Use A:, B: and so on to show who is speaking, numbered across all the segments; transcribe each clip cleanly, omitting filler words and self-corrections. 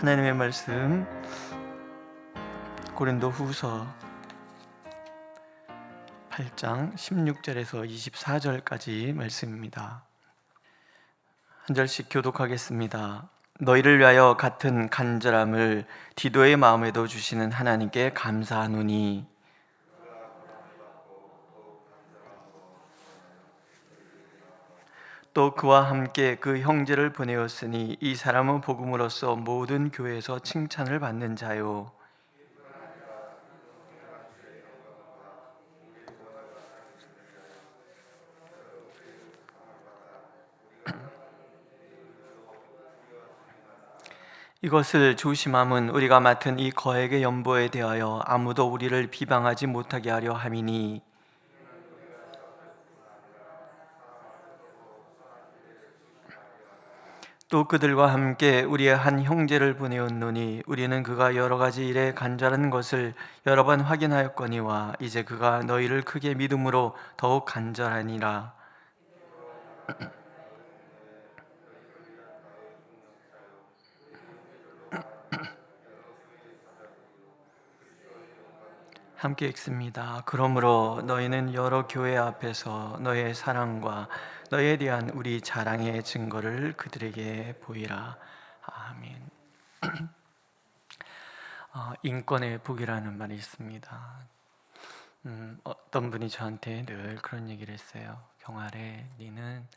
A: 하나님의 말씀 고린도후서 8장 16절에서 24절까지 말씀입니다. 한 절씩 교독하겠습니다. 너희를 위하여 같은 간절함을 디도의 마음에도 주시는 하나님께 감사하노니 또 그와 함께 그 형제를 보내었으니 이 사람은 복음으로써 모든 교회에서 칭찬을 받는 자요 이것을 조심함은 우리가 맡은 이 거액의 연보에 대하여 아무도 우리를 비방하지 못하게 하려 함이니 또 그들과 함께 우리의 한 형제를 보내었노니 우리는 그가 여러 가지 일에 간절한 것을 여러 번 확인하였거니와 이제 그가 너희를 크게 믿음으로 더욱 간절하니라. 함께 읽습니다. 그러므로 너희는 여러 교회 앞에서 너의 사랑과 너에 대한 우리 자랑의 증거를 그들에게 보이라. 아멘. 인권의 복이라는 말이 있습니다. 어떤 분이 저한테 늘 그런 얘기를 했어요. 경아래, 니는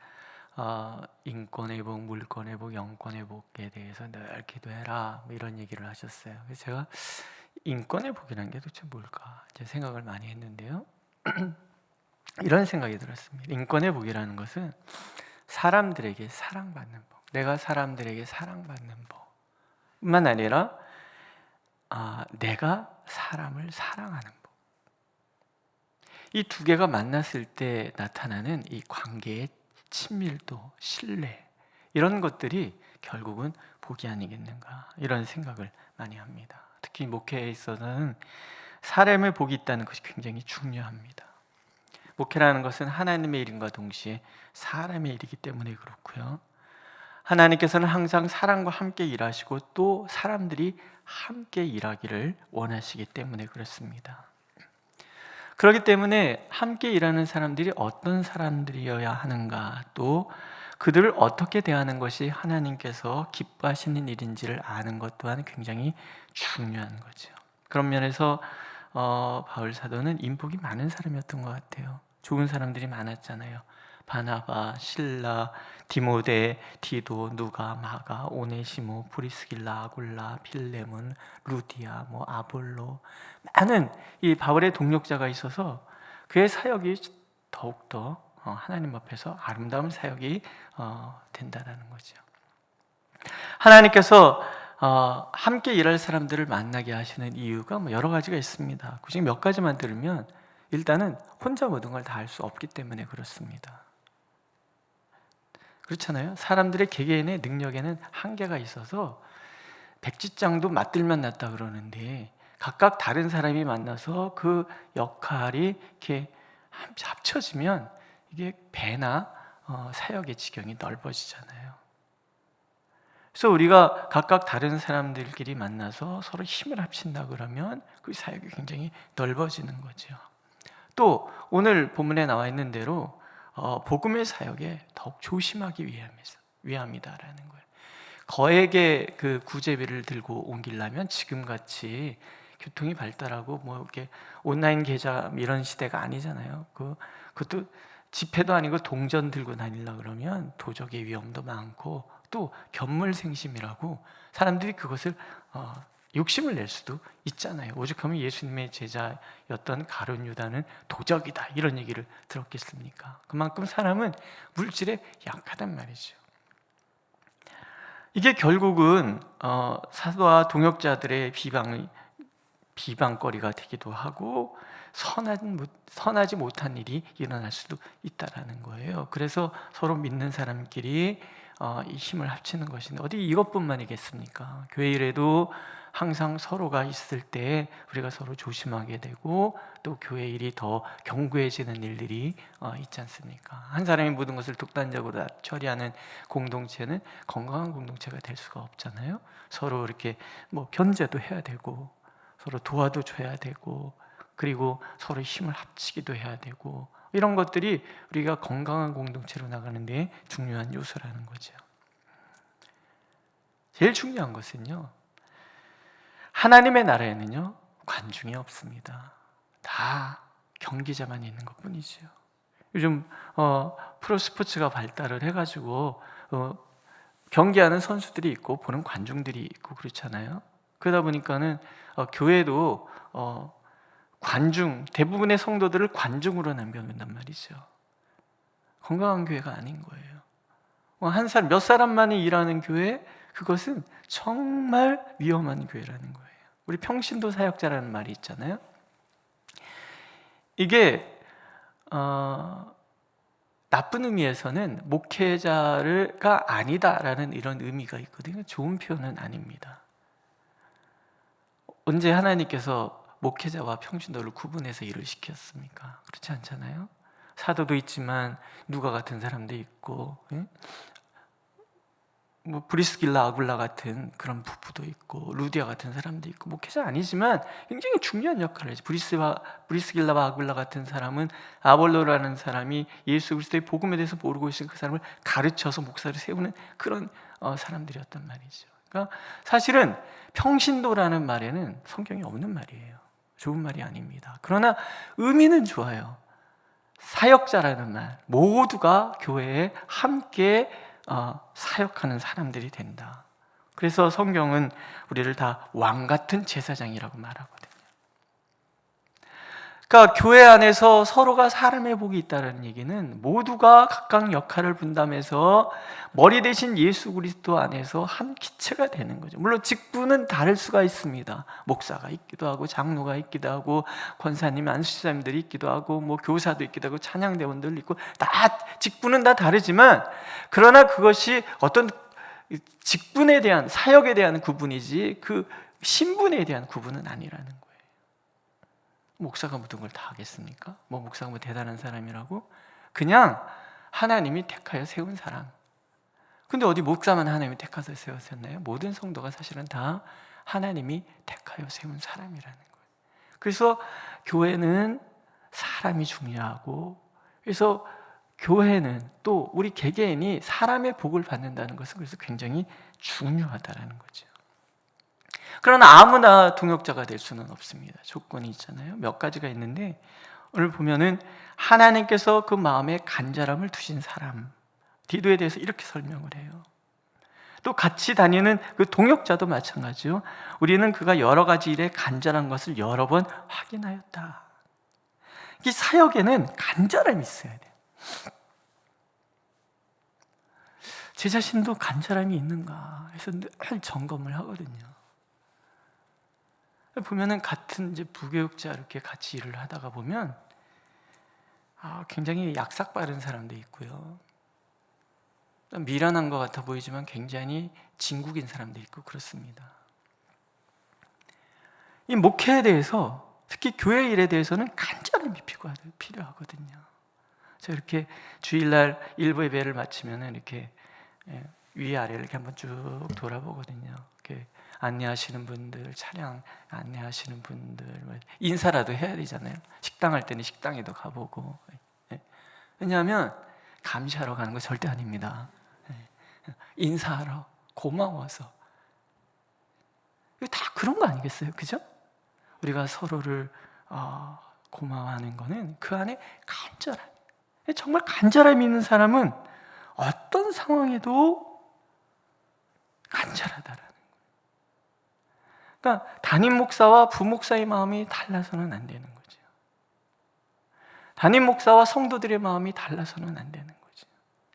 A: 인권의 복, 물권의 복, 영권의 복에 대해서 늘 기도해라, 뭐 이런 얘기를 하셨어요. 그래서 제가 인권의 복이라는 게 도대체 뭘까 제 생각을 많이 했는데요. 이런 생각이 들었습니다. 인권의 복이라는 것은 사람들에게 사랑받는 복, 내가 사람들에게 사랑받는 복뿐만 아니라 내가 사람을 사랑하는 복, 이 두 개가 만났을 때 나타나는 이 관계의 친밀도, 신뢰, 이런 것들이 결국은 복이 아니겠는가, 이런 생각을 많이 합니다. 특히 목회에 있어서는 사람의 복이 있다는 것이 굉장히 중요합니다. 목회라는 것은 하나님의 일인과 동시에 사람의 일이기 때문에 그렇고요. 하나님께서는 항상 사람과 함께 일하시고 또 사람들이 함께 일하기를 원하시기 때문에 그렇습니다. 그렇기 때문에 함께 일하는 사람들이 어떤 사람들이어야 하는가, 또 그들을 어떻게 대하는 것이 하나님께서 기뻐하시는 일인지를 아는 것 또한 굉장히 중요한 거죠. 그런 면에서 바울 사도는 인복이 많은 사람이었던 것 같아요. 좋은 사람들이 많았잖아요. 바나바, 실라, 디모데, 디도, 누가, 마가, 오네시모, 브리스길라, 아굴라, 필레몬, 루디아, 아볼로, 많은 이 바울의 동력자가 있어서 그의 사역이 더욱더 하나님 앞에서 아름다운 사역이 된다는 거죠. 하나님께서 함께 일할 사람들을 만나게 하시는 이유가 여러 가지가 있습니다. 굳이 몇 가지만 들으면 일단은 혼자 모든 걸 다 할 수 없기 때문에 그렇습니다. 그렇잖아요. 사람들의 개개인의 능력에는 한계가 있어서 백지장도 맞들면 낫다 그러는데 각각 다른 사람이 만나서 그 역할이 이렇게 합쳐지면 이게 배나 사역의 지경이 넓어지잖아요. 그래서 우리가 각각 다른 사람들끼리 만나서 서로 힘을 합친다 그러면 그 사역이 굉장히 넓어지는 거죠. 또 오늘 본문에 나와 있는 대로 복음의 사역에 더욱 조심하기 위함이다라는 거예요. 거액의 그 구제비를 들고 옮기려면 지금같이 교통이 발달하고 이렇게 온라인 계좌 이런 시대가 아니잖아요. 그것도 지폐도 아니고 동전 들고 다니려 그러면 도적의 위험도 많고 또 견물생심이라고 사람들이 그것을 욕심을 낼 수도 있잖아요. 오죽하면 예수님의 제자였던 가룟 유다는 도적이다 이런 얘기를 들었겠습니까? 그만큼 사람은 물질에 약하단 말이죠. 이게 결국은 사도와 동역자들의 비방거리가 되기도 하고 선하지 못한 일이 일어날 수도 있다라는 거예요. 그래서 서로 믿는 사람끼리 이 힘을 합치는 것인데 어디 이것뿐만이겠습니까? 교회 일에도 항상 서로가 있을 때 우리가 서로 조심하게 되고 또 교회 일이 더 견고해지는 일들이 있지 않습니까? 한 사람이 모든 것을 독단적으로 다 처리하는 공동체는 건강한 공동체가 될 수가 없잖아요. 서로 이렇게 견제도 해야 되고 서로 도와도 줘야 되고 그리고 서로 힘을 합치기도 해야 되고 이런 것들이 우리가 건강한 공동체로 나가는 데 중요한 요소라는 거죠. 제일 중요한 것은요, 하나님의 나라에는요 관중이 없습니다. 다 경기자만 있는 것뿐이죠. 요즘 프로스포츠가 발달을 해가지고 경기하는 선수들이 있고 보는 관중들이 있고 그렇잖아요. 그러다 보니까는 교회도 관중, 대부분의 성도들을 관중으로 남겨놓는단 말이죠. 건강한 교회가 아닌 거예요. 몇 사람만이 일하는 교회, 그것은 정말 위험한 교회라는 거예요. 우리 평신도 사역자라는 말이 있잖아요. 이게 나쁜 의미에서는 목회자가 아니다라는 이런 의미가 있거든요. 좋은 표현은 아닙니다. 언제 하나님께서 목회자와 평신도를 구분해서 일을 시켰습니까? 그렇지 않잖아요. 사도도 있지만 누가 같은 사람도 있고, 브리스길라 아굴라 같은 그런 부부도 있고, 루디아 같은 사람도 있고, 목회자 아니지만 굉장히 중요한 역할을 해요. 브리스길라와 아굴라 같은 사람은 아볼로라는 사람이 예수 그리스도의 복음에 대해서 모르고 있을 그 사람을 가르쳐서 목사를 세우는 그런 사람들이었단 말이죠. 그러니까 사실은 평신도라는 말에는 성경이 없는 말이에요. 좋은 말이 아닙니다. 그러나 의미는 좋아요. 사역자라는 말, 모두가 교회에 함께 사역하는 사람들이 된다. 그래서 성경은 우리를 다 왕 같은 제사장이라고 말하거든요. 그러니까 교회 안에서 서로가 사람의 복이 있다는 얘기는 모두가 각각 역할을 분담해서 머리 대신 예수 그리스도 안에서 한 기체가 되는 거죠. 물론 직분은 다를 수가 있습니다. 목사가 있기도 하고 장로가 있기도 하고 권사님, 안수사님들이 있기도 하고 교사도 있기도 하고 찬양대원들 있고 다 직분은 다 다르지만 그러나 그것이 어떤 직분에 대한 사역에 대한 구분이지 그 신분에 대한 구분은 아니라는 거예요. 목사가 모든 걸 다 하겠습니까? 목사가 대단한 사람이라고? 그냥 하나님이 택하여 세운 사람. 근데 어디 목사만 하나님이 택하여 세우셨나요? 모든 성도가 사실은 다 하나님이 택하여 세운 사람이라는 거예요. 그래서 교회는 사람이 중요하고, 그래서 교회는 또 우리 개개인이 사람의 복을 받는다는 것은 그래서 굉장히 중요하다는 거죠. 그러나 아무나 동역자가 될 수는 없습니다. 조건이 있잖아요. 몇 가지가 있는데 오늘 보면은 하나님께서 그 마음에 간절함을 두신 사람, 디도에 대해서 이렇게 설명을 해요. 또 같이 다니는 그 동역자도 마찬가지요. 우리는 그가 여러 가지 일에 간절한 것을 여러 번 확인하였다. 이 사역에는 간절함이 있어야 돼요. 제 자신도 간절함이 있는가 해서 늘 점검을 하거든요. 보면은 같은 이제 부교육자 이렇게 같이 일을 하다가 보면 굉장히 약삭 빠른 사람도 있고요. 미련한 것 같아 보이지만 굉장히 진국인 사람도 있고 그렇습니다. 이 목회에 대해서 특히 교회 일에 대해서는 간절함이 필요하거든요. 저 이렇게 주일날 일부 예배를 마치면은 이렇게 위아래 이렇게 한번 쭉 돌아보거든요. 이렇게 안내하시는 분들, 차량 안내하시는 분들 인사라도 해야 되잖아요. 식당 할 때는 식당에도 가보고. 왜냐하면 감시하러 가는 거 절대 아닙니다. 인사하러, 고마워서. 이거 다 그런 거 아니겠어요? 그죠? 우리가 서로를 고마워하는 거는 그 안에 간절함. 정말 간절함이 있는 사람은 어떤 상황에도 간절하다라는 거예요. 그러니까 담임 목사와 부목사의 마음이 달라서는 안 되는 거죠. 담임 목사와 성도들의 마음이 달라서는 안 되는 거죠.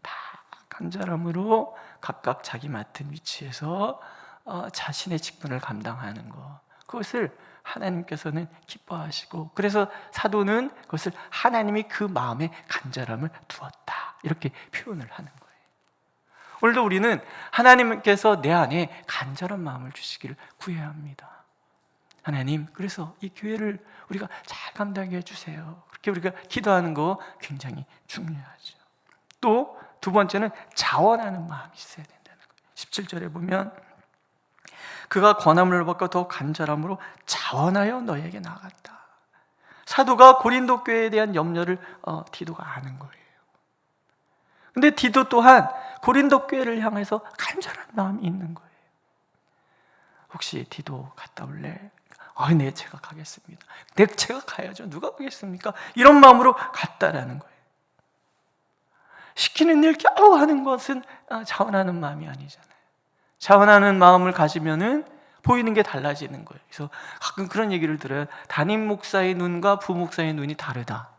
A: 다 간절함으로 각각 자기 맡은 위치에서 자신의 직분을 감당하는 것, 그것을 하나님께서는 기뻐하시고, 그래서 사도는 그것을 하나님이 그 마음에 간절함을 두었다 이렇게 표현을 하는 거예요. 오늘도 우리는 하나님께서 내 안에 간절한 마음을 주시기를 구해야 합니다. 하나님, 그래서 이 교회를 우리가 잘 감당해 해주세요. 그렇게 우리가 기도하는 거 굉장히 중요하죠. 또 두 번째는 자원하는 마음이 있어야 된다는 거예요. 17절에 보면 그가 권함을 받고 더 간절함으로 자원하여 너에게 나갔다. 사도가 고린도 교회에 대한 염려를 디도가 아는 거예요. 근데 디도 또한 고린도 교회를 향해서 간절한 마음이 있는 거예요. 혹시 디도 갔다 올래? 네, 제가 가겠습니다. 제가 가야죠. 누가 가겠습니까? 이런 마음으로 갔다라는 거예요. 시키는 일 겨우 하는 것은 자원하는 마음이 아니잖아요. 자원하는 마음을 가지면은 보이는 게 달라지는 거예요. 그래서 가끔 그런 얘기를 들어요. 담임 목사의 눈과 부목사의 눈이 다르다.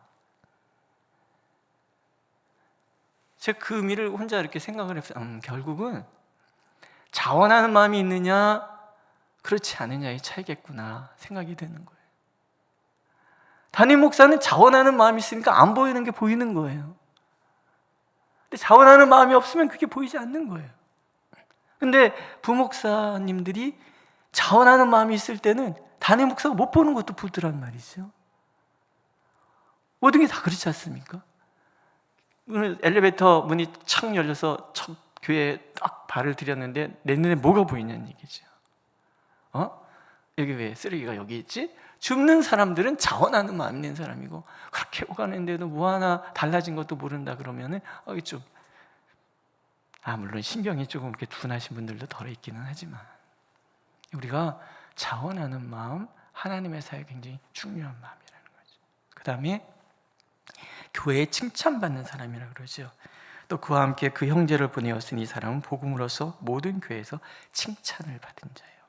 A: 제가 그 의미를 혼자 이렇게 생각을 했어요. 결국은 자원하는 마음이 있느냐 그렇지 않느냐의 차이겠구나 생각이 되는 거예요. 담임 목사는 자원하는 마음이 있으니까 안 보이는 게 보이는 거예요. 근데 자원하는 마음이 없으면 그게 보이지 않는 거예요. 근데 부목사님들이 자원하는 마음이 있을 때는 담임 목사가 못 보는 것도 보더란 말이죠. 모든 게 다 그렇지 않습니까? 오늘 엘리베이터 문이 착 열려서 첫 교회에 딱 발을 들였는데 내 눈에 뭐가 보이냐는 얘기죠. 여기 왜 쓰레기가 여기 있지? 줍는 사람들은 자원하는 마음 있는 사람이고, 그렇게 오가는데도 뭐 하나 달라진 것도 모른다 그러면은 좀 물론 신경이 조금 이렇게 둔하신 분들도 덜어 있기는 하지만, 우리가 자원하는 마음, 하나님의 사이에 굉장히 중요한 마음이라는 거죠. 그 다음에 교회에 칭찬받는 사람이라고 그러죠. 또 그와 함께 그 형제를 보내었으니 이 사람은 복음으로서 모든 교회에서 칭찬을 받은 자예요.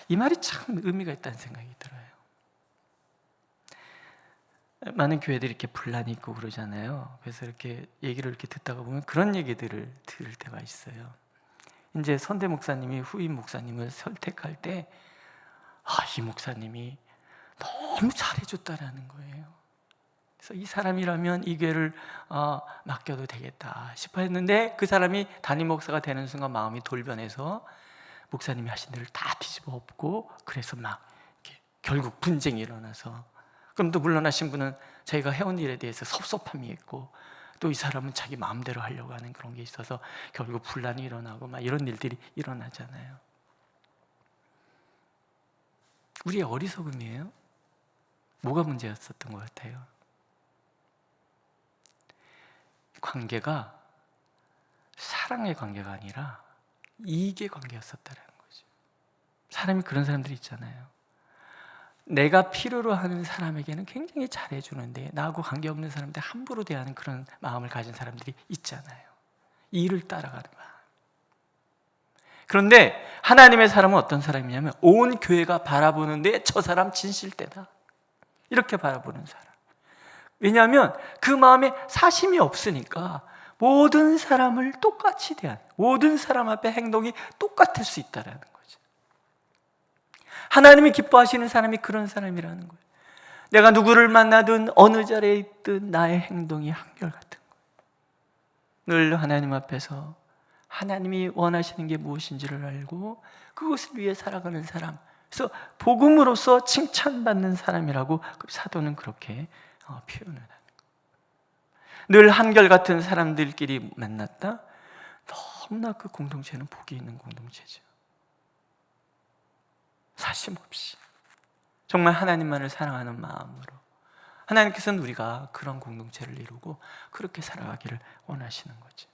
A: 이 말이 참 의미가 있다는 생각이 들어요. 많은 교회들이 이렇게 분란이 있고 그러잖아요. 그래서 이렇게 얘기를 이렇게 듣다가 보면 그런 얘기들을 들을 때가 있어요. 이제 선대 목사님이 후임 목사님을 선택할 때 이 목사님이 너무 잘해줬다라는 거예요. 그래서 이 사람이라면 이 교회를 맡겨도 되겠다 싶어 했는데, 그 사람이 담임 목사가 되는 순간 마음이 돌변해서 목사님이 하신 일을 다 뒤집어 엎고, 그래서 막 이렇게 결국 분쟁이 일어나서, 그럼 또 물러나신 분은 자기가 해온 일에 대해서 섭섭함이 있고, 또 이 사람은 자기 마음대로 하려고 하는 그런 게 있어서 결국 분란이 일어나고 막 이런 일들이 일어나잖아요. 우리의 어리석음이에요? 뭐가 문제였었던 것 같아요? 관계가 사랑의 관계가 아니라 이익의 관계였었다는 거죠. 사람이 그런 사람들이 있잖아요. 내가 필요로 하는 사람에게는 굉장히 잘해주는데 나하고 관계없는 사람한테 함부로 대하는 그런 마음을 가진 사람들이 있잖아요. 이를 따라가는 마음. 그런데 하나님의 사람은 어떤 사람이냐면 온 교회가 바라보는데 저 사람 진실되다, 이렇게 바라보는 사람. 왜냐하면 그 마음에 사심이 없으니까 모든 사람을 똑같이 대하는, 모든 사람 앞에 행동이 똑같을 수 있다는 거죠. 하나님이 기뻐하시는 사람이 그런 사람이라는 거예요. 내가 누구를 만나든 어느 자리에 있든 나의 행동이 한결같은 거예요. 늘 하나님 앞에서 하나님이 원하시는 게 무엇인지를 알고 그것을 위해 살아가는 사람, 그래서 복음으로서 칭찬받는 사람이라고 사도는 그렇게 표현을 하는 거예요. 늘 한결같은 사람들끼리 만났다? 너무나 그 공동체는 복이 있는 공동체죠. 사심 없이 정말 하나님만을 사랑하는 마음으로, 하나님께서는 우리가 그런 공동체를 이루고 그렇게 살아가기를 원하시는 거죠.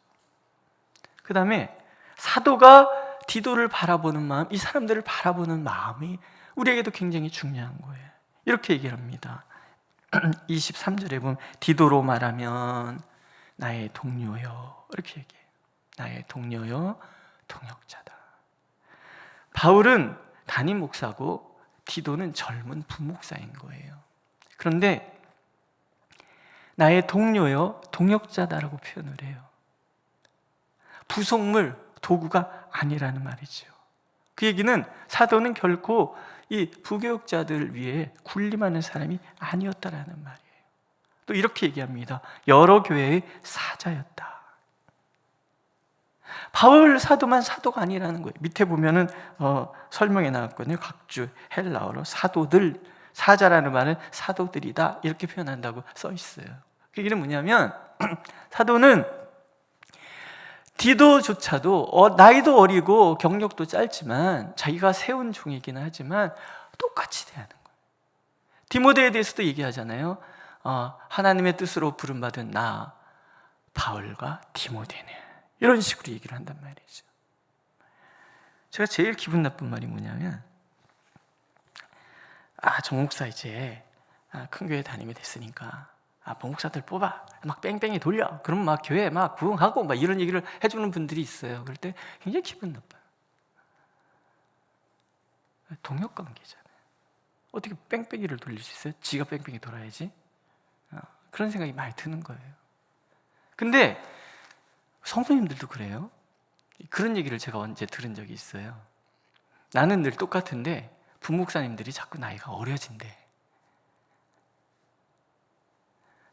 A: 그 다음에 사도가 디도를 바라보는 마음, 이 사람들을 바라보는 마음이 우리에게도 굉장히 중요한 거예요. 이렇게 얘기를 합니다. 23절에 보면 디도로 말하면 나의 동료요, 이렇게 얘기해요. 나의 동료요, 동역자다. 바울은 담임 목사고 디도는 젊은 부목사인 거예요. 그런데 나의 동료요, 동역자다라고 표현을 해요. 부속물, 도구가 아니라는 말이죠. 그 얘기는 사도는 결코 이 부교역자들 위해 군림하는 사람이 아니었다라는 말이에요. 또 이렇게 얘기합니다. 여러 교회의 사자였다. 바울 사도만 사도가 아니라는 거예요. 밑에 보면은 설명에 나왔거든요. 각주 헬라어로 사도들, 사자라는 말은 사도들이다 이렇게 표현한다고 써 있어요. 그 얘기는 뭐냐면 사도는 디도조차도 나이도 어리고 경력도 짧지만 자기가 세운 종이기는 하지만 똑같이 대하는 거예요. 디모데에 대해서도 얘기하잖아요. 하나님의 뜻으로 부름받은 나 바울과 디모데는 이런 식으로 얘기를 한단 말이죠. 제가 제일 기분 나쁜 말이 뭐냐면 정 목사 이제 큰 교회 다니게 됐으니까 목사들 뽑아 막 뺑뺑이 돌려. 그러면 막 교회 막 부흥하고 막 이런 얘기를 해주는 분들이 있어요. 그럴 때 굉장히 기분 나빠요. 동역관계잖아요. 어떻게 뺑뺑이를 돌릴 수 있어요? 지가 뺑뺑이 돌아야지. 그런 생각이 많이 드는 거예요. 근데 성도님들도 그래요. 그런 얘기를 제가 언제 들은 적이 있어요. 나는 늘 똑같은데 부목사님들이 자꾸 나이가 어려진대.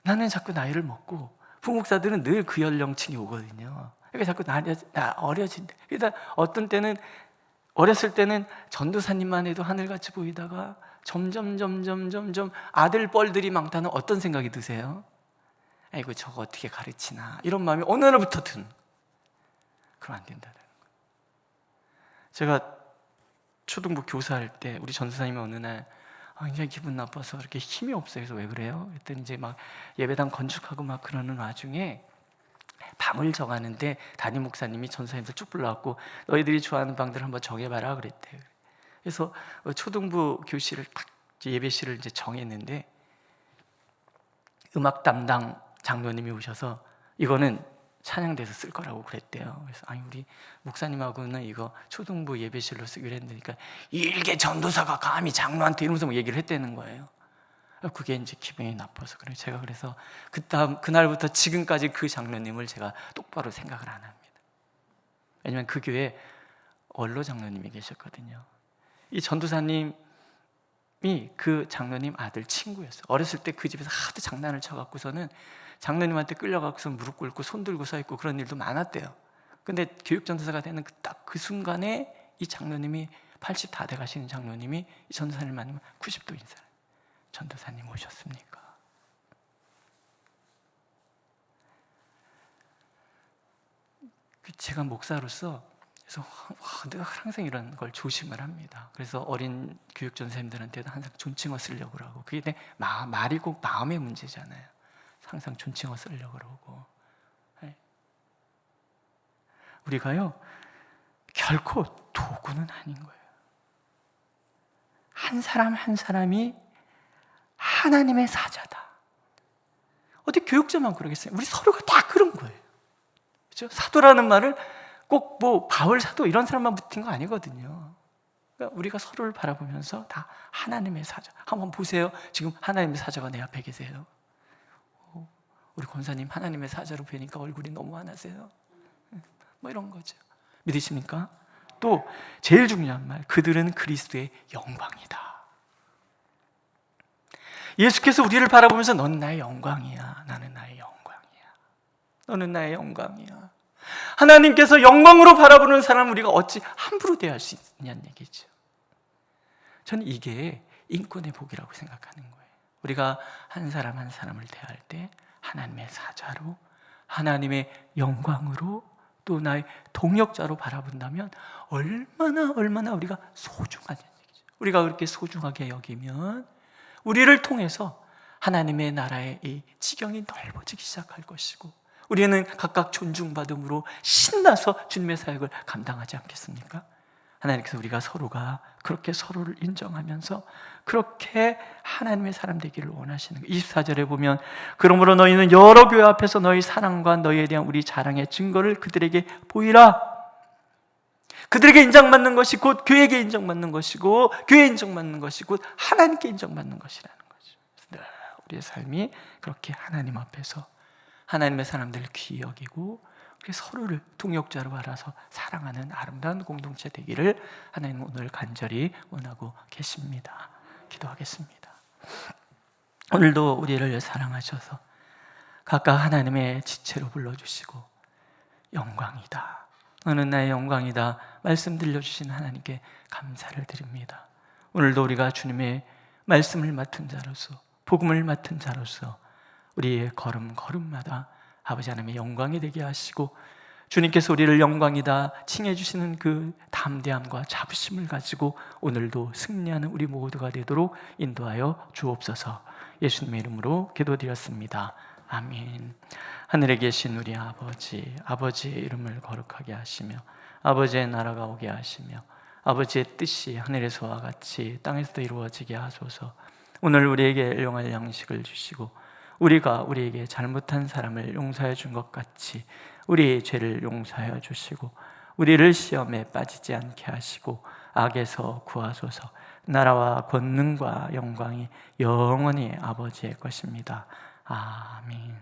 A: 나는 자꾸 나이를 먹고 부목사들은 늘 그 연령층이 오거든요. 그러니까 자꾸 나 어려진대. 그러다 어떤 때는 어렸을 때는 전도사님만 해도 하늘같이 보이다가 점점 아들 뻘들이 많다는 어떤 생각이 드세요? 아이고 저거 어떻게 가르치나 이런 마음이 어느 날부터 드는. 그럼 안 된다는 거예요. 제가 초등부 교사할 때 우리 전도사님이 어느 날 굉장히 기분 나빠서 이렇게 힘이 없어요. 그래서 왜 그래요? 그랬더니 이제 막 예배당 건축하고 막 그러는 와중에 방을 정하는데 담임 목사님이 전도사님들 쭉 불러갖고 너희들이 좋아하는 방들 한번 정해봐라 그랬대요. 그래서 초등부 교실을 딱 예배실을 이제 정했는데 음악 담당 장로님이 오셔서 이거는 찬양대에서 쓸 거라고 그랬대요. 그래서 우리 목사님하고는 이거 초등부 예배실로 쓰기로 했으니까 일개 전도사가 감히 장로한테 이러면서 뭐 얘기를 했다는 거예요. 그게 이제 기분이 나빠서 그래요. 제가 그래서 그날부터 지금까지 그 장로님을 제가 똑바로 생각을 안 합니다. 왜냐면 그 교회에 원로 장로님이 계셨거든요. 이 전도사님이 그 장로님 아들 친구였어요. 어렸을 때 그 집에서 하도 장난을 쳐갖고서는 장로님한테 끌려가고서 무릎 꿇고 손 들고 서 있고 그런 일도 많았대요. 근데 교육전도사가 되는 딱 그 순간에 이 장로님이 80 다 돼가시는 장로님이 이 전도사님 만나면 90도 인사를. 전도사님 오셨습니까? 제가 목사로서 그래서 내가 항상 이런 걸 조심을 합니다. 그래서 어린 교육전사님들한테도 항상 존칭어 쓰려고 그러고 그게 말이 꼭 마음의 문제잖아요. 항상 존칭어 쓰려고 그러고 우리가요 결코 도구는 아닌 거예요. 한 사람 한 사람이 하나님의 사자다. 어디 교육자만 그러겠어요? 우리 서로가 다 그런 거예요. 그렇죠? 사도라는 말을 꼭 뭐 바울 사도 이런 사람만 붙인 거 아니거든요. 그러니까 우리가 서로를 바라보면서 다 하나님의 사자. 한번 보세요. 지금 하나님의 사자가 내 앞에 계세요. 우리 권사님 하나님의 사자로 뵈니까 얼굴이 너무 환하세요. 뭐 이런 거죠. 믿으십니까? 또 제일 중요한 말, 그들은 그리스도의 영광이다. 예수께서 우리를 바라보면서 넌 나의 영광이야. 나는 나의 영광이야. 너는 나의 영광이야. 하나님께서 영광으로 바라보는 사람을 우리가 어찌 함부로 대할 수 있냐는 얘기죠. 저는 이게 인권의 복이라고 생각하는 거예요. 우리가 한 사람 한 사람을 대할 때 하나님의 사자로, 하나님의 영광으로, 또 나의 동역자로 바라본다면 얼마나 우리가 소중하냐는 얘기죠. 우리가 그렇게 소중하게 여기면 우리를 통해서 하나님의 나라의 이 지경이 넓어지기 시작할 것이고 우리는 각각 존중받음으로 신나서 주님의 사역을 감당하지 않겠습니까? 하나님께서 우리가 서로가 그렇게 서로를 인정하면서 그렇게 하나님의 사람 되기를 원하시는 거예요. 24절에 보면 그러므로 너희는 여러 교회 앞에서 너희 사랑과 너희에 대한 우리 자랑의 증거를 그들에게 보이라. 그들에게 인정받는 것이 곧 교회에게 인정받는 것이고 교회에 인정받는 것이 곧 하나님께 인정받는 것이라는 거죠. 우리의 삶이 그렇게 하나님 앞에서 하나님의 사람들을 귀히 여기고 서로를 동역자로 알아서 사랑하는 아름다운 공동체 되기를 하나님 오늘 간절히 원하고 계십니다. 기도하겠습니다. 오늘도 우리를 사랑하셔서 각각 하나님의 지체로 불러주시고 영광이다, 너는 나의 영광이다 말씀 들려주신 하나님께 감사를 드립니다. 오늘도 우리가 주님의 말씀을 맡은 자로서, 복음을 맡은 자로서 우리의 걸음걸음마다 아버지 하나님의 영광이 되게 하시고, 주님께서 우리를 영광이다 칭해 주시는 그 담대함과 자부심을 가지고 오늘도 승리하는 우리 모두가 되도록 인도하여 주옵소서. 예수님의 이름으로 기도드렸습니다. 아멘. 하늘에 계신 우리 아버지, 아버지의 이름을 거룩하게 하시며 아버지의 나라가 오게 하시며 아버지의 뜻이 하늘에서와 같이 땅에서도 이루어지게 하소서. 오늘 우리에게 일용할 양식을 주시고 우리가 우리에게 잘못한 사람을 용서해 준 것 같이 우리의 죄를 용서하여 주시고 우리를 시험에 빠지지 않게 하시고 악에서 구하소서. 나라와 권능과 영광이 영원히 아버지의 것입니다. 아멘.